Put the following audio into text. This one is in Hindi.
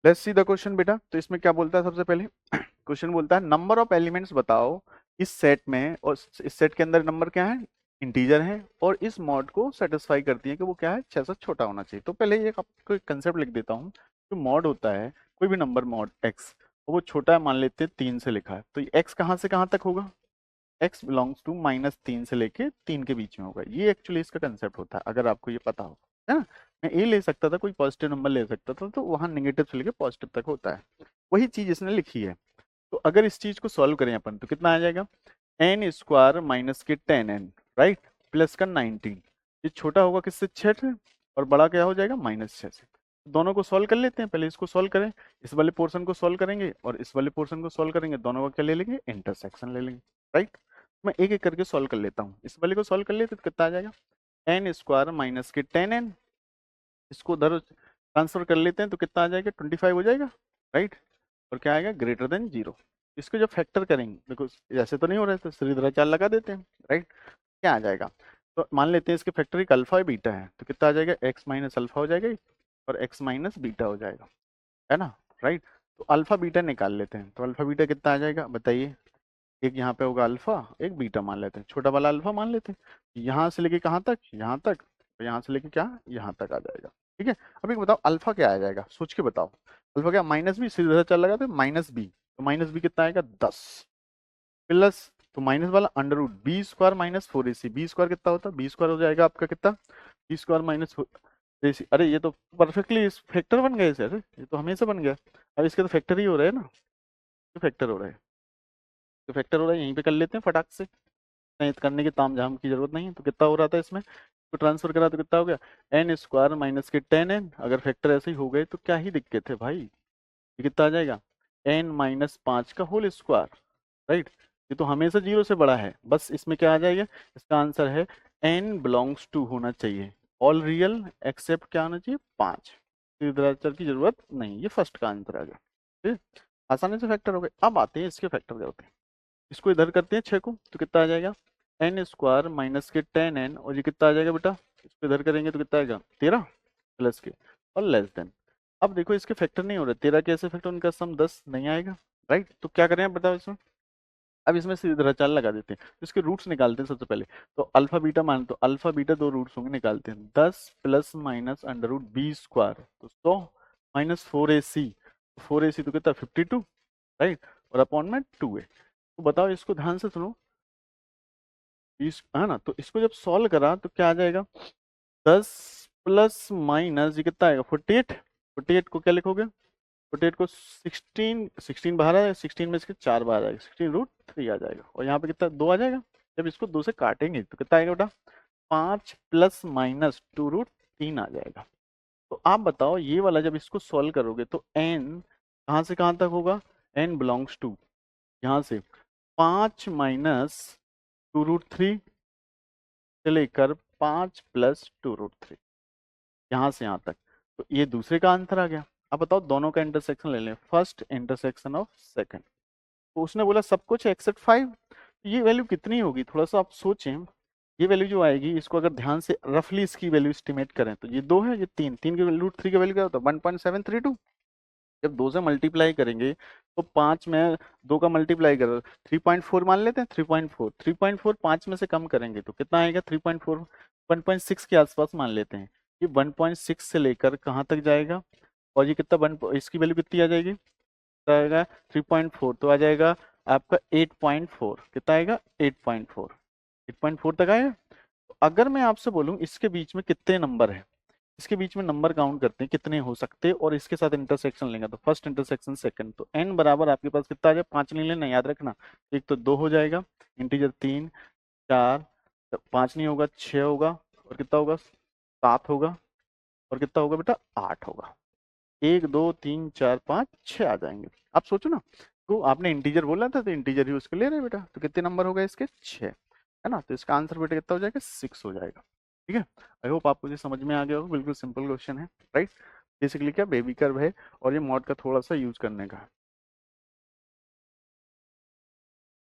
लेट्स सी द क्वेश्चन बेटा। तो इसमें क्या बोलता है, सबसे पहले क्वेश्चन बोलता है नंबर ऑफ एलिमेंट्स बताओ इस सेट में, और इस सेट के अंदर नंबर क्या है, इंटीजर है, और इस मॉड को सेटिस्फाई करती है कि वो क्या है, 6 से छोटा होना चाहिए। तो पहले ये आपको एक कंसेप्ट लिख देता हूँ। जो मॉड होता है, कोई भी नंबर मॉड एक्स, वो छोटा है, मान लेते हैं 3 से लिखा है, तो एक्स कहाँ से कहाँ तक होगा, एक्स बिलोंग्स टू -3 से लेके 3 के बीच में होगा। ये एक्चुअली इसका कंसेप्ट होता है, अगर आपको ये पता हो, है ना। मैं ए ले सकता था, कोई पॉजिटिव नंबर ले सकता था, तो वहां नेगेटिव से लेके पॉजिटिव तक होता है। वही चीज इसने लिखी है। तो अगर इस चीज को सॉल्व करें अपन, तो कितना आ जाएगा, एन स्क्वायर माइनस के 10n, राइट, प्लस का 19। ये छोटा होगा किससे, 6 से, और बड़ा क्या हो जाएगा, -6 से। दोनों को सॉल्व कर लेते हैं, पहले इसको सॉल्व करें, इस वाले पोर्शन को सॉल्व करेंगे और इस वाले पोर्शन को सॉल्व करेंगे, दोनों का क्या ले लेंगे, इंटरसेक्शन ले लेंगे, राइट। मैं एक एक करके सॉल्व कर लेता हूँ। इस वाले को सॉल्व कर लेते तो कितना आ जाएगा, एन स्क्वायर माइनस के 10n, इसको उधर ट्रांसफर कर लेते हैं तो कितना आ जाएगा, 25 हो जाएगा, राइट। और क्या आएगा, ग्रेटर देन 0। इसको जब फैक्टर करेंगे, देखो ऐसे तो नहीं हो रहा है, तो सीधी तरह 4 लगा देते हैं, राइट। क्या आ जाएगा, तो मान लेते हैं इसके फैक्टर एक अल्फा और बीटा है, तो कितना आ जाएगा, एक्स माइनस अल्फा हो जाएगा और एक्स माइनस बीटा हो जाएगा, है ना, राइट। तो अल्फा बीटा निकाल लेते हैं, तो अल्फा बीटा कितना आ जाएगा बताइए। एक यहाँ पे होगा अल्फा, एक बीटा मान लेते हैं, छोटा वाला अल्फा मान लेते हैं, यहाँ से लेके कहाँ तक, यहाँ तक, और यहाँ से लेके क्या, यहाँ तक आ जाएगा, ठीक है। अब एक बताओ अल्फा क्या आ जाएगा, सोच के बताओ। अल्फा क्या, -b, सीधा चल लगा तो -b, तो -b कितना आएगा, 10, प्लस, तो माइनस वाला under root B square minus 4ac, B square कितना होता है, बी स्क्वायर हो जाएगा आपका कितना, बी स्क्वायर माइनस 4ac। अरे ये तो परफेक्टली फैक्टर बन गए इसे, अरे ये तो हमेशा बन गया। अब इसके तो फैक्टर ही हो रहे हैं ना, फैक्टर हो रहे हैं, तो फैक्टर हो रहा है, यहीं पे कर लेते हैं फटाक से, संयुक्त करने की तामझाम की जरूरत नहीं है। तो कितना हो रहा था इसमें, तो ट्रांसफर करा तो कितना हो गया, एन स्क्वायर माइनस के 10n, अगर फैक्टर ऐसे ही हो गए तो क्या ही दिक्कत है भाई, ये कितना आ जाएगा, n-5 का होल स्क्वायर, राइट। ये तो हमेशा 0 से बड़ा है, बस इसमें क्या आ जाएगा, इसका आंसर है n बिलोंग्स टू होना चाहिए ऑल रियल एक्सेप्ट क्या होना चाहिए, 5। सिद्धांत की जरूरत नहीं, ये फर्स्ट का आंसर आ गया, ठीक है? आसानी से फैक्टर हो गए। अब आते हैं इसके फैक्टर करते हैं, इसको इधर करते हैं 6 को, तो कितना आ जाएगा, एन स्क्वायर माइनस के 10n, और ये कितना आ जाएगा बेटा, इसको इधर करेंगे तो कितना आएगा, 13 प्लस के और लेस देन। अब देखो इसके फैक्टर नहीं हो रहे, 13 कैसे फैक्टर, उनका सम 10 नहीं आएगा, राइट। तो क्या करें आप बताओ इसमें, अब इसमें सीधे तरह चाल लगा देते हैं, तो इसके रूट्स निकालते हैं सबसे पहले। तो अल्फा बीटा मान, तो अल्फा बीटा दो रूट्स होंगे, निकालते हैं, 10 plus minus under root B square, तो 100 माइनस 4ac, 4ac तो कितना 52, राइट, और अपॉन में 2a। तो बताओ इसको ध्यान से सुनो, इस है ना, तो इसको जब सॉल्व करा तो क्या आ जाएगा, 10 प्लस माइनस ये कितना आएगा, 48, 48 को क्या लिखोगे, 48 को 16, 16 बाहर आएगा, 16 में इसके 4 बाहर आएगा, 16√3 आ जाएगा, और यहाँ पे कितना 2 आ जाएगा। जब इसको 2 से काटेंगे तो कितना आएगा बेटा, 5 प्लस माइनस 2√3 आ जाएगा। तो आप बताओ ये वाला जब इसको सॉल्व करोगे तो n कहाँ से कहाँ तक होगा, n बिलोंग्स टू यहाँ से 5 माइनस 2√3 से लेकर 5 प्लस 2√3, यहाँ से यहाँ तक। तो ये दूसरे का आंसर आ गया। अब बताओ दोनों का इंटरसेक्शन ले लें, फर्स्ट इंटरसेक्शन ऑफ सेकंड। तो उसने बोला सब कुछ एक्सेप्ट 5, ये वैल्यू कितनी होगी, थोड़ा सा आप सोचें। ये वैल्यू जो आएगी, इसको अगर ध्यान से रफली इसकी वैल्यू एस्टिमेट करें, तो ये 2 है, ये 3, 3 की वैल्यू √3 की वैल्यू क्या होता है, 1.732। जब 2 से मल्टीप्लाई करेंगे तो 5 में 2 का मल्टीप्लाई करो, 3.4 मान लेते हैं, 3.4, 3.4 5 में से कम करेंगे तो कितना आएगा, 3.4, 1.6 के आसपास मान लेते हैं। ये 1.6 से लेकर कहाँ तक जाएगा, और ये कितना इसकी वैल्यू कितनी आ जाएगी, आएगा 3.4, तो आ जाएगा आपका 8.4, कितना आएगा 8.4, 8.4 तक आएगा। तो अगर मैं आपसे बोलूं इसके बीच में कितने नंबर है, इसके बीच में नंबर काउंट करते हैं कितने हो सकते हैं, और इसके साथ इंटरसेक्शन लेंगे, तो फर्स्ट इंटरसेक्शन सेकंड, तो n बराबर आपके पास कितना आ जाए, 5 नहीं लेना, याद रखना। एक तो 2 हो जाएगा, इंटीजर 3, 4, 5 नहीं होगा, 6 होगा, और कितना होगा 7 होगा, और कितना होगा बेटा 8 होगा। 1 2 3 4 5 6 आ जाएंगे। आप सोचो ना, तो आपने इंटीजर बोला था तो इंटीजर ही उसको ले रहे बेटा, तो कितने नंबर हो गए इसके 6, है ना। तो इसका आंसर बेटा कितना हो जाएगा, 6 हो जाएगा, ठीक है। आई होप आपको ये समझ में आ गया हो, बिल्कुल सिंपल क्वेश्चन है, राइट। बेसिकली क्या बेबी कर्व है, और ये मॉड का थोड़ा सा यूज करने का है।